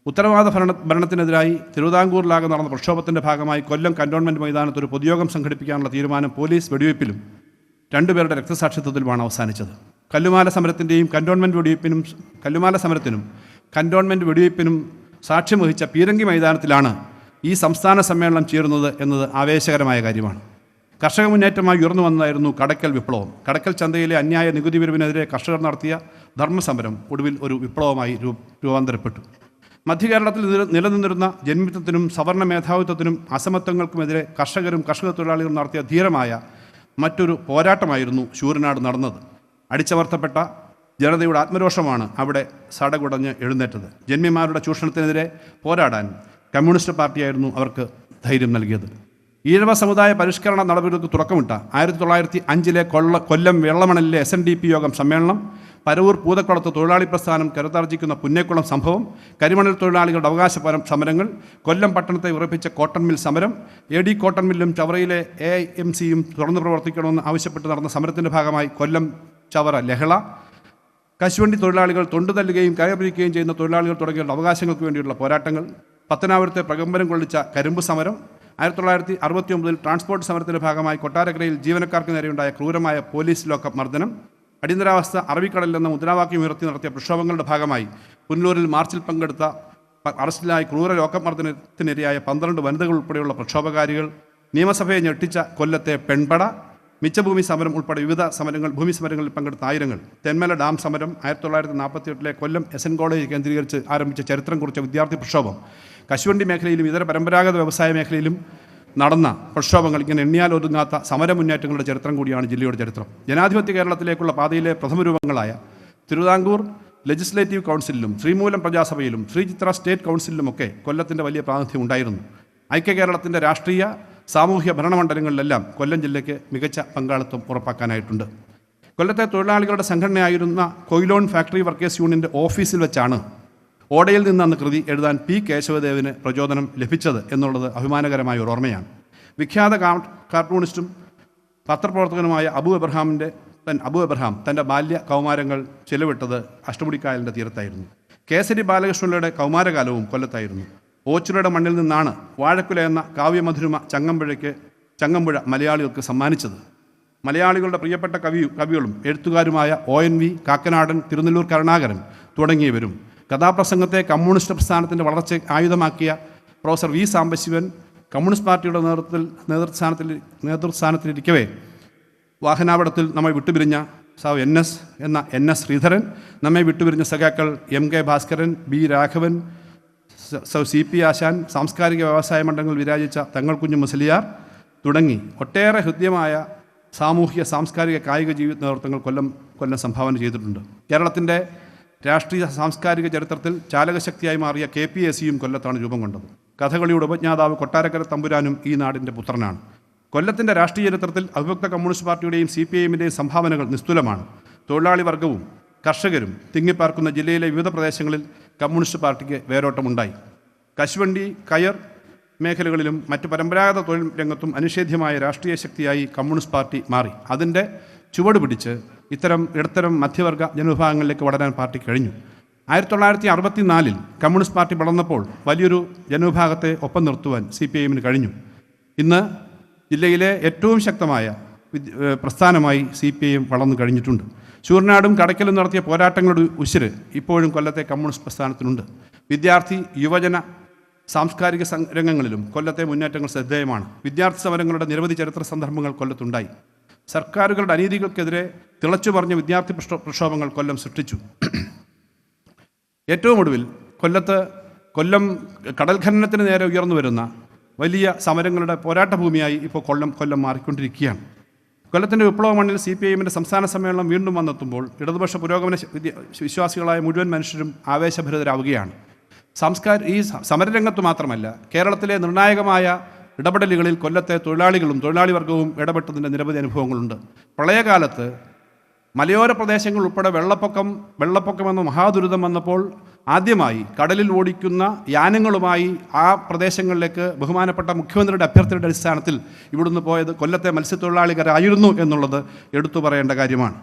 ഉത്തരവാദ ഭരണത്തിനെതിരായി തിരുവിതാംകൂറിലാകെ നടന്ന പ്രക്ഷോഭത്തിൻ്റെ ഭാഗമായി കൊല്ലം കൻ്റോൺമെൻറ്റ് മൈതാനത്ത് ഒരു പൊതുയോഗം സംഘടിപ്പിക്കാനുള്ള തീരുമാനം പോലീസ് വെടിവയ്പ്പിലും രണ്ടുപേരുടെ രക്തസാക്ഷിത്വത്തിലുമാണ് അവസാനിച്ചത്. കല്ലുമാല സമരത്തിനും കൻ്റോൺമെൻറ്റ് വെടിവയ്പ്പിനും സാക്ഷ്യം വഹിച്ച പീരങ്കി മൈതാനത്തിലാണ് ഈ സംസ്ഥാന സമ്മേളനം ചേരുന്നത് എന്നത് ആവേശകരമായ കാര്യമാണ്. കർഷക മുന്നേറ്റമായി ഉയർന്നു വന്നതായിരുന്നു കടക്കൽ വിപ്ലവം. കടക്കൽ ചന്തയിലെ അന്യായ നികുതി പിരിവിനെതിരെ കർഷകർ നടത്തിയ ധർമ്മസമരം ഒടുവിൽ ഒരു വിപ്ലവമായി രൂപാന്തരപ്പെട്ടു. മധ്യകേരളത്തിൽ നിലനിന്നിരുന്ന ജന്മിത്വത്തിനും സവർണ മേധാവിത്വത്തിനും അസമത്വങ്ങൾക്കുമെതിരെ കർഷകരും കർഷക തൊഴിലാളികളും നടത്തിയ ധീരമായ മറ്റൊരു പോരാട്ടമായിരുന്നു ശൂരനാട് നടന്നത്. അടിച്ചമർത്തപ്പെട്ട ജനതയുടെ ആത്മരോഷമാണ് അവിടെ സടകുടഞ്ഞ് എഴുന്നേറ്റത്. ജന്മിമാരുടെ ചൂഷണത്തിനെതിരെ പോരാടാൻ കമ്മ്യൂണിസ്റ്റ് പാർട്ടിയായിരുന്നു അവർക്ക് ധൈര്യം നൽകിയത്. ഈഴവ സമുദായ പരിഷ്കരണ നടപടികൾക്ക് തുടക്കമിട്ട 1905 കൊല്ലം വെള്ളമണലിലെ SNDP യോഗം സമ്മേളനം, പരവൂർ പൂതക്കുളത്ത് തൊഴിലാളി പ്രസ്ഥാനം കരുത്താർജിക്കുന്ന പുന്നേക്കുളം സംഭവം, കരിമണൽ തൊഴിലാളികളുടെ അവകാശ സമരങ്ങൾ, കൊല്ലം പട്ടണത്തെ ഉറപ്പിച്ച കോട്ടൺ മിൽ സമരം, AD കോട്ടൺ മില്ലും ചവറയിലെ AIMCയും തുറന്നു പ്രവർത്തിക്കണമെന്ന് ആവശ്യപ്പെട്ട് നടന്ന സമരത്തിൻ്റെ ഭാഗമായി കൊല്ലം ചവറ ലഹള, കശുവണ്ടി തൊഴിലാളികൾ തൊണ്ടുതല്ലുകയും കയറിയിരിക്കുകയും ചെയ്യുന്ന തൊഴിലാളികൾ തുടങ്ങിയുള്ള അവകാശങ്ങൾക്ക് വേണ്ടിയുള്ള പോരാട്ടങ്ങൾ, പത്തനാപുരത്തെ പ്രകമ്പനം കൊള്ളിച്ച കരിമ്പ് സമരം, 1969 ട്രാൻസ്പോർട്ട് സമരത്തിൻ്റെ ഭാഗമായി കൊട്ടാരക്കരയിൽ ജീവനക്കാർക്ക് നേരെയുണ്ടായ ക്രൂരമായ പോലീസ് ലോക്കപ്പ് മർദ്ദനം, അടിയന്തരാവസ്ഥ അറബിക്കടലിൽ എന്ന മുദ്രാവാക്യം ഉയർത്തി നടത്തിയ പ്രക്ഷോഭങ്ങളുടെ ഭാഗമായി പുനലൂരിൽ മാർച്ചിൽ പങ്കെടുത്ത അറസ്റ്റിലായി ക്രൂര ലോക്കപ്പ് മർദ്ദനത്തിനിരയായ 12 വനിതകൾ ഉൾപ്പെടെയുള്ള പ്രക്ഷോഭകാരികൾ, നിയമസഭയെ ഞെട്ടിച്ച കൊല്ലത്തെ പെൺപട, മിച്ചഭൂമി സമരം ഉൾപ്പെടെ വിവിധ ഭൂമി സമരങ്ങളിൽ പങ്കെടുത്ത ആയിരങ്ങൾ, തെന്മല ഡാം സമരം, 1948 കൊല്ലം SN കോളേജ് കേന്ദ്രീകരിച്ച് ആരംഭിച്ച ചരിത്രം കുറിച്ച വിദ്യാർത്ഥി പ്രക്ഷോഭം, കശുവണ്ടി മേഖലയിലും ഇതര പരമ്പരാഗത വ്യവസായ മേഖലയിലും നടന്ന പ്രക്ഷോഭങ്ങൾ, ഇങ്ങനെ എണ്ണിയാൽ ഒതുങ്ങാത്ത സമരമുന്നേറ്റങ്ങളുടെ ചരിത്രം കൂടിയാണ് ജില്ലയുടെ ചരിത്രം. ജനാധിപത്യ കേരളത്തിലേക്കുള്ള പാതയിലെ പ്രഥമ രൂപങ്ങളായ തിരുവിതാംകൂർ ലെജിസ്ലേറ്റീവ് കൗൺസിലിലും ശ്രീമൂലം പ്രജാസഭയിലും ശ്രീചിത്ര സ്റ്റേറ്റ് കൗൺസിലിലുമൊക്കെ കൊല്ലത്തിൻ്റെ വലിയ പ്രാതിനിധ്യം ഉണ്ടായിരുന്നു. ഐക്യ കേരളത്തിൻ്റെ രാഷ്ട്രീയ സാമൂഹ്യ ഭരണമണ്ഡലങ്ങളിലെല്ലാം കൊല്ലം ജില്ലയ്ക്ക് മികച്ച പങ്കാളിത്തം ഉറപ്പാക്കാനായിട്ടുണ്ട്. കൊല്ലത്തെ തൊഴിലാളികളുടെ സംഘടനയായിരുന്ന കൊയിലോൺ ഫാക്ടറി വർക്കേഴ്സ് യൂണിയൻ്റെ ഓഫീസിൽ വെച്ചാണ് ഓടയിൽ നിന്നന്ന് കൃതി എഴുതാൻ P. കേശവദേവിന് പ്രചോദനം ലഭിച്ചത് എന്നുള്ളത് അഭിമാനകരമായ ഒരു ഓർമ്മയാണ്. വിഖ്യാത കാർട്ടൂണിസ്റ്റും പത്രപ്രവർത്തകനുമായ അബു എബ്രഹാം തൻ്റെ ബാല്യ കൗമാരങ്ങൾ ചെലവിട്ടത് അഷ്ടമുടിക്കായലിൻ്റെ തീരത്തായിരുന്നു. കേസരി ബാലകൃഷ്ണയുടെ കൗമാരകാലവും കൊല്ലത്തായിരുന്നു. ഓച്ചിറയുടെ മണ്ണിൽ നിന്നാണ് വാഴക്കുല എന്ന കാവ്യമധുരിമ ചങ്ങമ്പുഴ മലയാളികൾക്ക് സമ്മാനിച്ചത്. മലയാളികളുടെ പ്രിയപ്പെട്ട കവികളും എഴുത്തുകാരുമായ ONV, കാക്കനാടൻ, തിരുനെല്ലൂർ കരുണാകരൻ തുടങ്ങിയവരും കഥാപ്രസംഗത്തെ കമ്മ്യൂണിസ്റ്റ് പ്രസ്ഥാനത്തിൻ്റെ വളർച്ച ആയുധമാക്കിയ പ്രൊഫസർ V. സാംബശിവൻ കമ്മ്യൂണിസ്റ്റ് പാർട്ടിയുടെ നേതൃസ്ഥാനത്തിലിരിക്കവേ വാഹനാപടത്തിൽ നമ്മെ വിട്ടുപിരിഞ്ഞ NS ശ്രീധരൻ, നമ്മെ വിട്ടുപിരിഞ്ഞ സഖാക്കൾ MK Bhaskaran, B. Raghavan, CP ആശാൻ, സാംസ്കാരിക വ്യവസായ മണ്ഡലങ്ങൾ വിരാജിച്ച തങ്ങൾകുഞ്ഞ് മുസ്ലിയാർ തുടങ്ങി ഒട്ടേറെ ഹൃദ്യമായ സാമൂഹ്യ സാംസ്കാരിക കായിക ജീവിത നേതൃത്വങ്ങൾ കൊല്ലം സംഭാവന ചെയ്തിട്ടുണ്ട്. കേരളത്തിൻ്റെ രാഷ്ട്രീയ സാംസ്കാരിക ചരിത്രത്തിൽ ചാലകശക്തിയായി മാറിയ KPACയും കൊല്ലത്താണ് രൂപം കൊണ്ടത്. കഥകളിയുടെ ഉപജ്ഞാതാവ് കൊട്ടാരക്കര തമ്പുരാനും ഈ നാടിൻ്റെ പുത്രനാണ്. കൊല്ലത്തിൻ്റെ രാഷ്ട്രീയ ചരിത്രത്തിൽ അവിഭക്ത കമ്മ്യൂണിസ്റ്റ് പാർട്ടിയുടെയും CPIMൻ്റെയും സംഭാവനകൾ നിസ്തുലമാണ്. തൊഴിലാളി വർഗവും കർഷകരും തിങ്ങിപ്പാർക്കുന്ന ജില്ലയിലെ വിവിധ പ്രദേശങ്ങളിൽ കമ്മ്യൂണിസ്റ്റ് പാർട്ടിക്ക് വേരോട്ടമുണ്ടായി. കശുവണ്ടി, കയർ മേഖലകളിലും മറ്റ് പരമ്പരാഗത തൊഴിൽ രംഗത്തും അനിഷേധ്യമായ രാഷ്ട്രീയ ശക്തിയായി കമ്മ്യൂണിസ്റ്റ് പാർട്ടി മാറി. അതിൻ്റെ ചുവട് പിടിച്ച് ഇടത്തരം മധ്യവർഗ ജനവിഭാഗങ്ങളിലേക്ക് വളരാൻ പാർട്ടി കഴിഞ്ഞു. 1964 കമ്മ്യൂണിസ്റ്റ് പാർട്ടി വളർന്നപ്പോൾ വലിയൊരു ജനവിഭാഗത്തെ ഒപ്പം നിർത്തുവാൻ CPIMന് കഴിഞ്ഞു. ഇന്ന് ജില്ലയിലെ ഏറ്റവും ശക്തമായ പ്രസ്ഥാനമായി CPIM വളർന്നു കഴിഞ്ഞിട്ടുണ്ട്. ശൂരനാടും കടക്കലും നടത്തിയ പോരാട്ടങ്ങളുടെ ഉശിര് ഇപ്പോഴും കൊല്ലത്തെ കമ്മ്യൂണിസ്റ്റ് പ്രസ്ഥാനത്തിനുണ്ട്. വിദ്യാർത്ഥി, യുവജന, സാംസ്കാരിക രംഗങ്ങളിലും കൊല്ലത്തെ മുന്നേറ്റങ്ങൾ ശ്രദ്ധേയമാണ്. വിദ്യാർത്ഥി സമരങ്ങളുടെ നിരവധി ചരിത്ര സന്ദർഭങ്ങൾ കൊല്ലത്തുണ്ടായി. സർക്കാരുകളുടെ അനീതികൾക്കെതിരെ തിളച്ചു പറഞ്ഞ വിദ്യാർത്ഥി പ്രക്ഷോഭങ്ങൾ കൊല്ലം സൃഷ്ടിച്ചു. ഏറ്റവും ഒടുവിൽ കൊല്ലം കടൽ ഖനനത്തിന് നേരെ ഉയർന്നു വരുന്ന വലിയ സമരങ്ങളുടെ പോരാട്ട ഭൂമിയായി ഇപ്പോൾ കൊല്ലം മാറിക്കൊണ്ടിരിക്കുകയാണ്. കൊല്ലത്തിൻ്റെ വിപ്ലവ മണ്ണിൽ CPIMൻ്റെ സംസ്ഥാന സമ്മേളനം വീണ്ടും വന്നെത്തുമ്പോൾ ഇടതുപക്ഷ പുരോഗമന വിശ്വാസികളായ മുഴുവൻ മനുഷ്യരും ആവേശഭരിതരാവുകയാണ്. ഈ സമരരംഗത്ത് മാത്രമല്ല, കേരളത്തിലെ നിർണായകമായ ഇടപെടലുകളിൽ കൊല്ലത്തെ തൊഴിലാളികളും തൊഴിലാളി വർഗവും ഇടപെട്ടതിൻ്റെ നിരവധി അനുഭവങ്ങളുണ്ട്. പ്രളയകാലത്ത് മലയോര പ്രദേശങ്ങൾ ഉൾപ്പെടെ വെള്ളപ്പൊക്കമെന്ന മഹാദുരിതം വന്നപ്പോൾ ആദ്യമായി കടലിൽ ഓടിക്കുന്ന യാനങ്ങളുമായി ആ പ്രദേശങ്ങളിലേക്ക് ബഹുമാനപ്പെട്ട മുഖ്യമന്ത്രിയുടെ അഭ്യർത്ഥനയുടെ അടിസ്ഥാനത്തിൽ ഇവിടുന്ന് പോയത് കൊല്ലത്തെ മത്സ്യത്തൊഴിലാളികളായിരുന്നു എന്നുള്ളത് എടുത്തു പറയേണ്ട കാര്യമാണ്.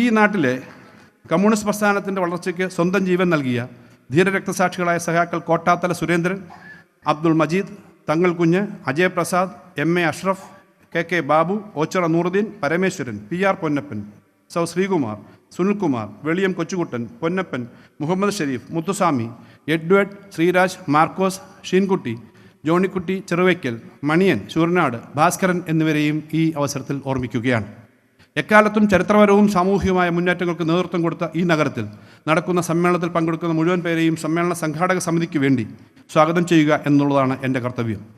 ഈ നാട്ടിലെ കമ്മ്യൂണിസ്റ്റ് പ്രസ്ഥാനത്തിൻ്റെ വളർച്ചയ്ക്ക് സ്വന്തം ജീവൻ നൽകിയ ധീരരക്തസാക്ഷികളായ സഖാക്കൾ കോട്ടാത്തല സുരേന്ദ്രൻ, അബ്ദുൾ മജീദ്, തങ്ങൾ കുഞ്ഞ്, Ajay Prasad, MA Ashraf, KK Babu, Ochira Nooruddeen, Parameswaran, PR Ponnappan, സൗ ശ്രീകുമാർ, സുനിൽകുമാർ, വെളിയം കൊച്ചുകുട്ടൻ, പൊന്നപ്പൻ, മുഹമ്മദ് ഷരീഫ്, മുത്തുസ്വാമി, എഡ്വേർഡ്, ശ്രീരാജ്, മാർക്കോസ്, ഷീൻകുട്ടി, ജോണിക്കുട്ടി ചെറുവയ്ക്കൽ, മണിയൻ, ശൂർനാട്, ഭാസ്കരൻ എന്നിവരെയും ഈ അവസരത്തിൽ ഓർമ്മിക്കുകയാണ്. എക്കാലത്തും ചരിത്രപരവും സാമൂഹികമായ മുന്നേറ്റങ്ങൾക്ക് നേതൃത്വം കൊടുത്ത ഈ നഗരത്തിൽ നടക്കുന്ന സമ്മേളനത്തിൽ പങ്കെടുക്കുന്ന മുഴുവൻ പേരെയും സമ്മേളന സംഘാടക സമിതിക്ക് വേണ്ടി സ്വാഗതം ചെയ്യുക എന്നുള്ളതാണ് എൻ്റെ കർത്തവ്യം.